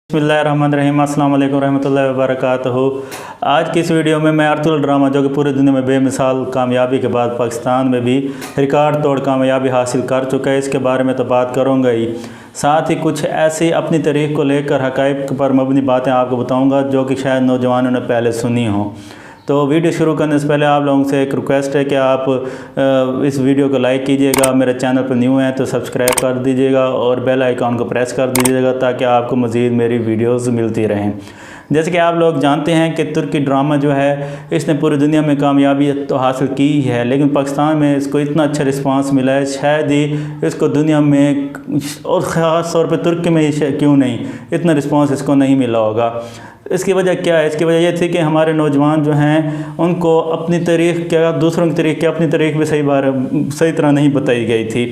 बिस्मिल्लाहिर्रहमानिर्रहीम अस्सलाम वालेकुम रहमतुल्लाहि व बरकातहू। आज की इस वीडियो में मैं अर्तुगरुल ड्रामा जो कि पूरी दुनिया में बेमिसाल कामयाबी के बाद पाकिस्तान में भी रिकॉर्ड तोड़ कामयाबी हासिल कर चुका है, इसके बारे में तो बात करूँगा ही। साथ ही कुछ ऐसी अपनी तारीख को लेकर हक़ाइक़ पर मबनी बातें आपको बताऊँगा जो कि शायद नौजवानों ने पहले सुनी हों। तो वीडियो शुरू करने से पहले आप लोगों से एक रिक्वेस्ट है कि आप इस वीडियो को लाइक कीजिएगा, मेरे चैनल पर न्यू हैं तो सब्सक्राइब कर दीजिएगा और बेल आइकॉन को प्रेस कर दीजिएगा ताकि आपको मज़ीद मेरी वीडियोस मिलती रहें। जैसे कि आप लोग जानते हैं कि तुर्की ड्रामा जो है इसने पूरी दुनिया में कामयाबी तो हासिल की है, लेकिन पाकिस्तान में इसको इतना अच्छा रिस्पांस मिला है, शायद ही इसको दुनिया में और ख़ास तौर पे तुर्की में ही क्यों नहीं इतना रिस्पांस इसको नहीं मिला होगा। इसकी वजह क्या है? इसकी वजह ये थी कि हमारे नौजवान जो हैं उनको अपनी तारीख़ क्या, दूसरों की तारीख़ क्या, अपनी तारीख़ भी सही तरह नहीं बताई गई थी।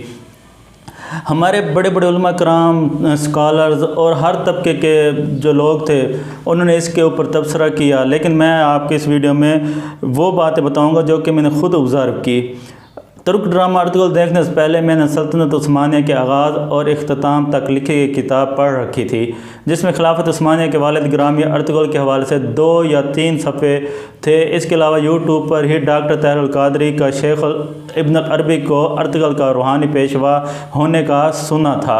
हमारे बड़े बड़े उलमा कराम, स्कॉलर्स और हर तबके के जो लोग थे उन्होंने इसके ऊपर तबसरा किया, लेकिन मैं आपके इस वीडियो में वो बातें बताऊंगा जो कि मैंने ख़ुद ऑब्ज़र्व की। तुर्क ड्रामा अर्तुगरुल देखने से पहले मैंने सल्तनत उस्मानिया के आगाज़ और इख्तिताम तक लिखी गई किताब पढ़ रखी थी, जिसमें खिलाफत उस्मानिया के वालिद गिरामी अर्तुगरुल के हवाले से 2 या 3 सफ़े थे। इसके अलावा यूट्यूब पर ही डॉक्टर ताहिरुल क़ादरी का शेख इब्न अरबी को अर्तुगरुल का रूहानी पेशवा होने का सुना था,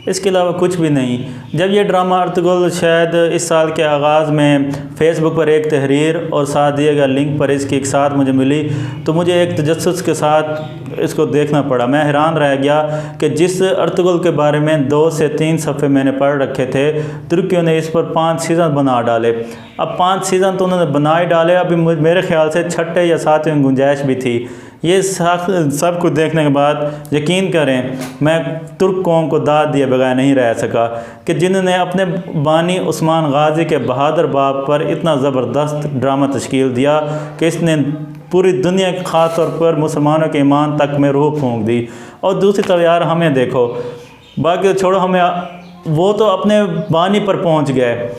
इसके अलावा कुछ भी नहीं। जब ये ड्रामा अर्तुगरुल शायद इस साल के आगाज़ में फ़ेसबुक पर एक तहरीर और साथ दिए गए लिंक पर इसकी एक साथ मुझे मिली तो मुझे एक तजस्सुस के साथ इसको देखना पड़ा। मैं हैरान रह गया कि जिस अर्तुगरुल के बारे में 2 से 3 सफ़े मैंने पढ़ रखे थे, तुर्कियों ने इस पर 5 सीज़न बना डाले। अब 5 सीज़न तो उन्होंने बना ही डाले, अभी मेरे ख्याल से 6ठे या 7वें गुंजाइश भी थी। ये सब कुछ देखने के बाद यकीन करें मैं तुर्क कौम को दाद दिए बगैर नहीं रह सका कि जिन्होंने अपने बानी उस्मान गाजी के बहादुर बाप पर इतना ज़बरदस्त ड्रामा तश्कील दिया कि इसने पूरी दुनिया के ख़ास तौर पर मुसलमानों के ईमान तक में रूह फूंक दी। और दूसरी तरफ यार हमें देखो, बाकी छोड़ो, हमें वो तो अपने बानी पर पहुंच गए,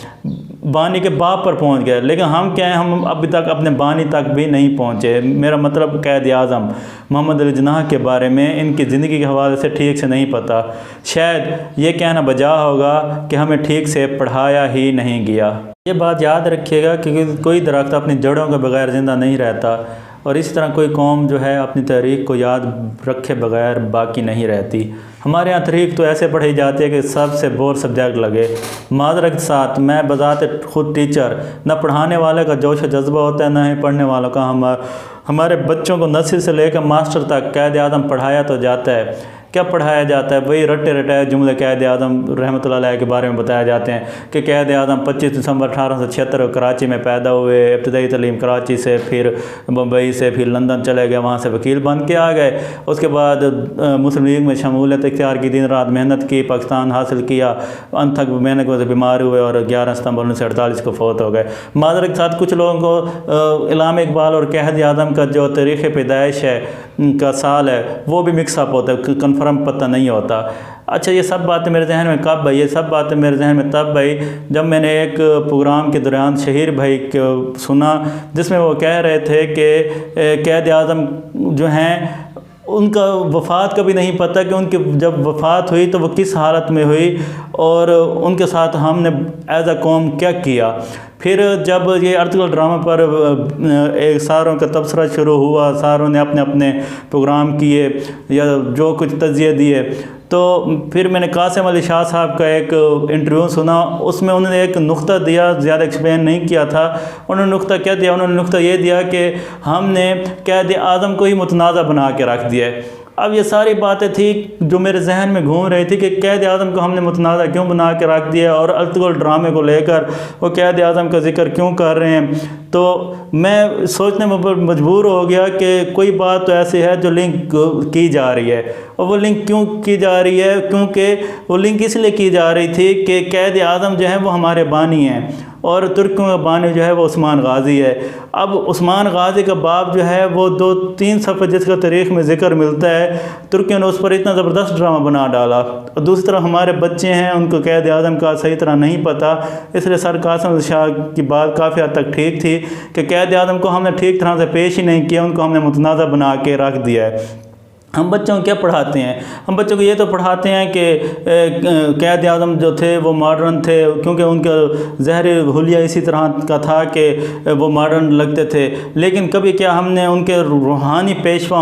बानी के बाप पर पहुंच गए, लेकिन हम क्या हैं, हम अभी तक अपने बानी तक भी नहीं पहुंचे। मेरा मतलब कैद आज़म मोहम्मद अली जिन्नाह के बारे में इनकी ज़िंदगी के हवाले से ठीक से नहीं पता। शायद ये कहना बजा होगा कि हमें ठीक से पढ़ाया ही नहीं गया। ये बात याद रखिएगा कि कोई दरख्त अपनी जड़ों के बगैर ज़िंदा नहीं रहता, और इसी तरह कोई कौम जो है अपनी तारीख़ को याद रखे बगैर बाकी नहीं रहती। हमारे यहाँ तारीख़ तो ऐसे पढ़ी जाती है कि सबसे बोर सब्जेक्ट लगे। माज़रत के साथ मैं बज़ात खुद टीचर, न पढ़ाने वाले का जोश जज्बा होता है न ही पढ़ने वालों का। हमारे बच्चों को नर्सरी से लेकर मास्टर तक कैद आज़म पढ़ाया तो जाता है। क्या पढ़ाया जाता है? वही रटे रटाए जुमले कैद आज़म रहमतुल्लाह अलैह के बारे में बताए जाते हैं कि कैद आज़म 25 दिसंबर 1876 कराची में पैदा हुए, इब्तदाई तालीम कराची से, फिर बम्बई से, फिर लंदन चले गए, वहाँ से वकील बन के आ गए। उसके बाद मुस्लिम लीग में शमूलियत इख्तियार की, दिन रात मेहनत की, पाकिस्तान हासिल किया, अंत तक मेहनत की वजह से बीमार हुए और 11 सितंबर 1948 को फौत हो गए। माज़रत के साथ कुछ लोगों को इल्हाम इकबाल और कैद आज़म का जो तारीख़ पैदाइश है का साल है वो भी मिक्सअप होता है, कन्फर्म पता नहीं होता। अच्छा, ये सब बातें मेरे जहन में कब भाई? ये सब बातें मेरे जहन में तब भाई जब मैंने एक प्रोग्राम के दौरान शहीर भाई को सुना, जिसमें वो कह रहे थे कि कैद आज़म जो हैं उनका वफ़ात का भी नहीं पता कि उनकी जब वफ़ात हुई तो वो किस हालत में हुई और उनके साथ हमने एज अ कौम क्या किया। फिर जब ये अर्तुगरुल ड्रामा पर एक सारों का तबसरा शुरू हुआ, सारों ने अपने अपने प्रोग्राम किए या जो कुछ तज़िये दिए, तो फिर मैंने कासिम अली शाह साहब का एक इंटरव्यू सुना। उसमें उन्होंने एक नुक्ता दिया, ज़्यादा एक्सप्लेन नहीं किया था। उन्होंने नुक्ता क्या दिया? उन्होंने नुक्ता ये दिया कि हमने कैद आज़म को ही मुतनाज़ा बना के रख दिया है। अब ये सारी बातें थी जो मेरे जहन में घूम रही थी कि कैद आज़म को हमने मुतनाज़ा क्यों बना के रख दिया और अर्तुगरुल ड्रामे को लेकर वो कैद आज़म का जिक्र क्यों कर रहे हैं। तो मैं सोचने में मजबूर हो गया कि कोई बात तो ऐसी है जो लिंक की जा रही है, और वो लिंक क्यों की जा रही है? क्योंकि वो लिंक इसलिए की जा रही थी कि कैद आज़म जो है वो हमारे बानी हैं और तुर्कियों का बानी जो है वो उस्मान गाजी है। अब उस्मान गाजी का बाप जो है वो 2-3 सफ़े जिसका तारीख़ में ज़िक्र मिलता है, तुर्कियों ने उस पर इतना ज़बरदस्त ड्रामा बना डाला। और दूसरी तरफ हमारे बच्चे हैं, उनको कैद आज़म का सही तरह नहीं पता, इसलिए सर कासिम अली शाह की बात काफ़ी हद तक ठीक थी कि कैद आज़म को हमने ठीक तरह से पेश ही नहीं किया, उनको हमने मुतनाज़ा बना के रख दिया है। हम बच्चों को क्या पढ़ाते हैं? हम बच्चों को ये तो पढ़ाते हैं कि क़ायद आज़म जो थे वो मॉडर्न थे, क्योंकि उनका ज़हरी हुलिया इसी तरह का था कि वो मॉडर्न लगते थे। लेकिन कभी क्या हमने उनके रूहानी पेशवा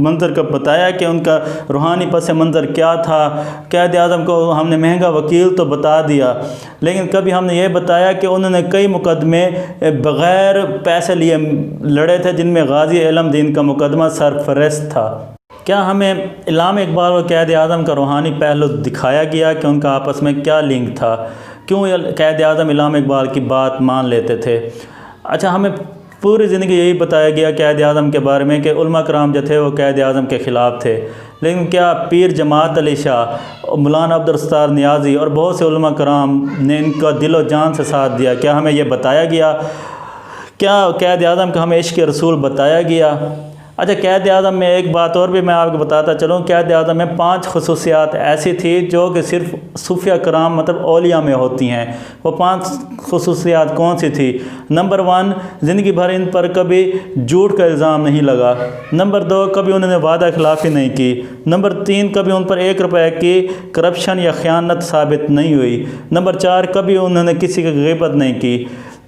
मंज़र का बताया कि उनका रूहानी पस मंज़र क्या था? क़ायद आज़म को हमने महंगा वकील तो बता दिया, लेकिन कभी हमने ये बताया कि उन्होंने कई मुकदमे बग़ैर पैसे लिए लड़े थे, जिनमें गाज़ी इल्म-दीन का मुकदमा सरफहरिस्त था। क्या हमें इल्हाम इकबाल और क़ायद आज़म का रूहानी पहलू दिखाया गया कि उनका आपस में क्या लिंक था? क्यों क़ायद आज़म इल्हाम इकबाल की बात मान लेते थे? अच्छा, हमें पूरी ज़िंदगी यही बताया गया क़ायद आज़म के बारे में कि उलमा कराम जो थे वो क़ायद आज़म के ख़िलाफ़ थे। लेकिन क्या पीर जमात अली शाह, मौलाना अब्दुल नियाज़ी और बहुत से उलमा कराम ने इनका दिलो जान से साथ दिया? क्या हमें यह बताया गया? क्या क़ायद आज़म का हमें इश्क़ रसूल बताया गया? अच्छा, क़ायद आज़म में एक बात और भी मैं आपको बताता चलूँ। क़ायद आज़म में 5 खसूसियात ऐसी थी जो कि सिर्फ़ सूफिया कराम मतलब औलिया में होती हैं। वो 5 खसूसियात कौन सी थी? नंबर 1, ज़िंदगी भर इन पर कभी झूठ का इल्ज़ाम नहीं लगा। नंबर 2, कभी उन्होंने वादा खिलाफ़ी नहीं की। नंबर 3, कभी उन पर 1 रुपये की करप्शन या ख़यानत साबित नहीं हुई। नंबर 4, कभी उन्होंने किसी की ग़ीबत नहीं की।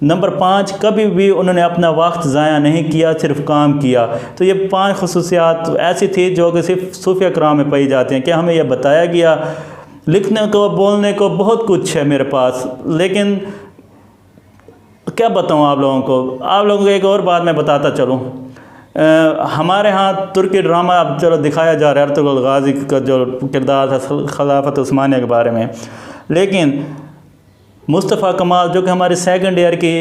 नंबर 5, कभी भी उन्होंने अपना वक्त ज़ाया नहीं किया, सिर्फ काम किया। तो ये 5 खसूसियात ऐसी थी जो कि सिर्फ सूफिया कराम में पाई जाती हैं। क्या हमें यह बताया गया? लिखने को बोलने को बहुत कुछ है मेरे पास, लेकिन क्या बताऊँ आप लोगों को? आप लोगों को एक और बात मैं बताता चलूँ। हमारे यहाँ तुर्की ड्रामा अब चलो दिखाया जा रहा है अर्तुगरुल गाज़ी का जो किरदार था खिलाफत उस्मानिया के बारे में, लेकिन मुस्तफ़ा कमाल जो कि हमारे 2nd ईयर की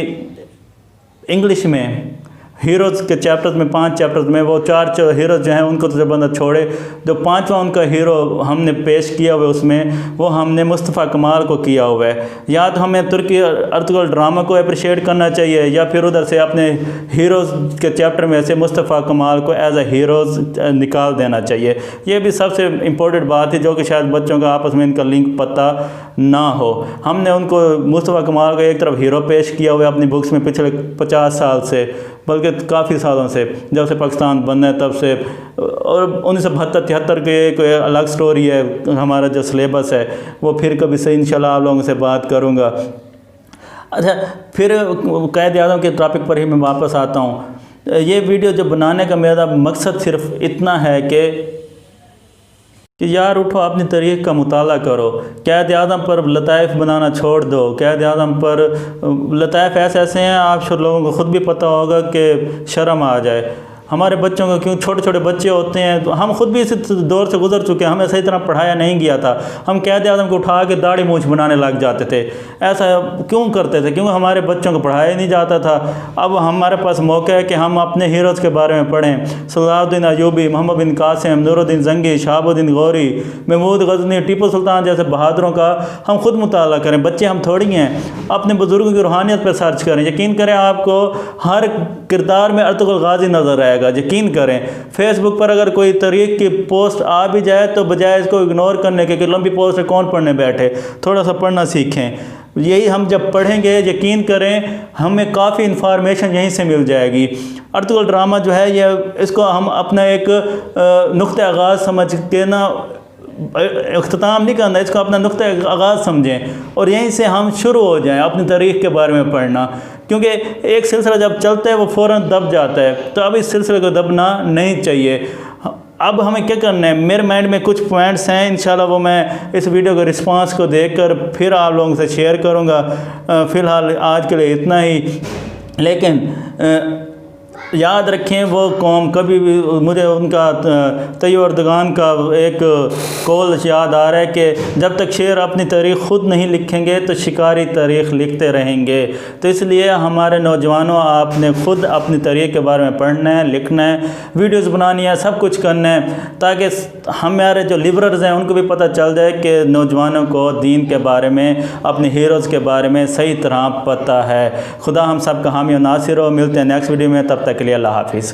इंग्लिश में हीरोज़ के चैप्टर्स में 5 चैप्टर्स में वो 4 हीरोज़ जो हैं उनको तो जब बंदा छोड़े, जो 5वां उनका हीरो हमने पेश किया हुआ है उसमें वो हमने मुस्तफ़ा कमाल को किया हुआ है। या तो हमें तुर्की अर्तुगरुल ड्रामा को अप्रिशिएट करना चाहिए या फिर उधर से अपने हीरोज़ के चैप्टर में से मुस्तफ़ा कमाल को एज ए हीरोज़ निकाल देना चाहिए। ये भी सबसे इम्पोर्टेंट बात है जो कि शायद बच्चों का आपस में इनका लिंक पता ना हो। हमने उनको मुस्तफ़ा कमाल को एक तरफ हीरो पेश किया हुआ है अपनी बुक्स में पिछले 50 साल से, बल्कि काफ़ी सालों से, जब से पाकिस्तान बना है तब से। और 1972-73 के एक अलग स्टोरी है, हमारा जो सिलेबस है वो फिर कभी से इंशाल्लाह आप लोगों से बात करूँगा। अच्छा, फिर क़ायद आज़म के टॉपिक पर ही मैं वापस आता हूँ। ये वीडियो जो बनाने का मेरा मकसद सिर्फ इतना है कि यार उठो, अपनी तरीक़ का मुताला करो। क़ायद आज़म पर लताइफ़ बनाना छोड़ दो। क़ायद आज़म पर लताइफ़ ऐसे हैं आप लोगों को ख़ुद भी पता होगा कि शर्म आ जाए। हमारे बच्चों को क्यों, छोटे छोटे बच्चे होते हैं, तो हम खुद भी इस दौर से गुजर चुके हैं, हमें सही तरह पढ़ाया नहीं गया था। हम क़ायद आज़म को उठा के दाढ़ी मूंछ बनाने लग जाते थे। ऐसा क्यों करते थे? क्योंकि हमारे बच्चों को पढ़ाया नहीं जाता था। अब हमारे पास मौका है कि हम अपने हीरोज़ के बारे में पढ़ें। सलाहुद्दीन अय्यूबी, मोहम्मद बिन कासिम, नूरुद्दीन जंगी, शहाबुद्दीन गौरी, महमूद गज़नी, टीपू सुल्तान जैसे बहादुरों का हम खुद मुताला करें। बच्चे हम थोड़ी हैं। अपने बुज़ुर्गों की रूहानियत पर सर्च करें। यकीन करें, आपको हर किरदार में अर्तुगरुल गाज़ी नज़र आएगा। यकीन करें, फेसबुक पर अगर कोई तरीक़ की पोस्ट आ भी जाए तो बजाय इसको इग्नोर करने के कि लंबी पोस्ट है कौन पढ़ने बैठे, थोड़ा सा पढ़ना सीखें। यही हम जब पढ़ेंगे, यकीन करें हमें काफ़ी इन्फॉर्मेशन यहीं से मिल जाएगी। अर्तुगरुल ड्रामा जो है ये, इसको हम अपना एक नुक्ते आगाज़ समझ के ना इख्तिताम नहीं करना, इसको अपना नुक्ता आगाज़ समझें और यहीं से हम शुरू हो जाएं अपनी तारीख़ के बारे में पढ़ना। क्योंकि एक सिलसिला जब चलता है वो फ़ौरन दब जाता है, तो अब इस सिलसिले को दबना नहीं चाहिए। अब हमें क्या करना है, मेरे माइंड में कुछ पॉइंट्स हैं, इंशाल्लाह वो मैं इस वीडियो के रिस्पांस को देखकर फिर आप लोगों से शेयर करूँगा। फ़िलहाल आज के लिए इतना ही, लेकिन याद रखें वो कौम कभी भी, मुझे उनका तैयब अर्दगान का एक कौल याद आ रहा है कि जब तक शेर अपनी तारीख़ ख़ुद नहीं लिखेंगे तो शिकारी तारीख़ लिखते रहेंगे। तो इसलिए हमारे नौजवानों, आपने ख़ुद अपनी तारीख़ के बारे में पढ़ना है, लिखना है, वीडियोज़ बनानी है, सब कुछ करना है, ताकि हमारे जो लिबरल्स हैं उनको भी पता चल जाए कि नौजवानों को दीन के बारे में, अपने हीरोज़ के बारे में सही तरह पता है। खुदा हम सब का हामी और नासिर हो। मिलते हैं नेक्स्ट वीडियो में, तब तक के लिए अल्लाह हाफिज़।